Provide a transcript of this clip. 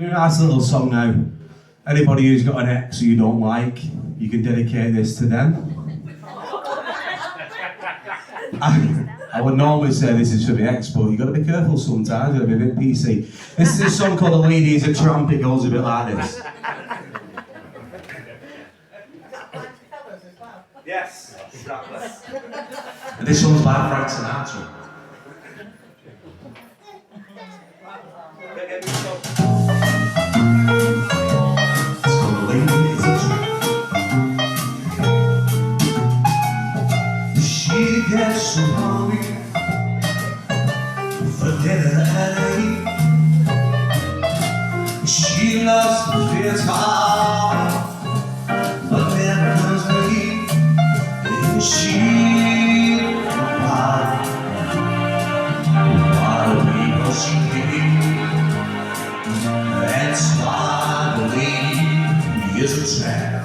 A nice little song now. Anybody who's got an ex who you don't like, you can dedicate this to them. I would normally say this is for my ex, but you've got to be careful sometimes, you've got to be a bit PC. This is a song called The Lady is a Tramp. It goes a bit like this. Yes, exactly. And this one's by Frank Sinatra. It's called The Lady is a Tramp. She gets so hungry for dinner at 8. She loves the theater, but then comes late, and she why people she came. That's why the lady is a tramp.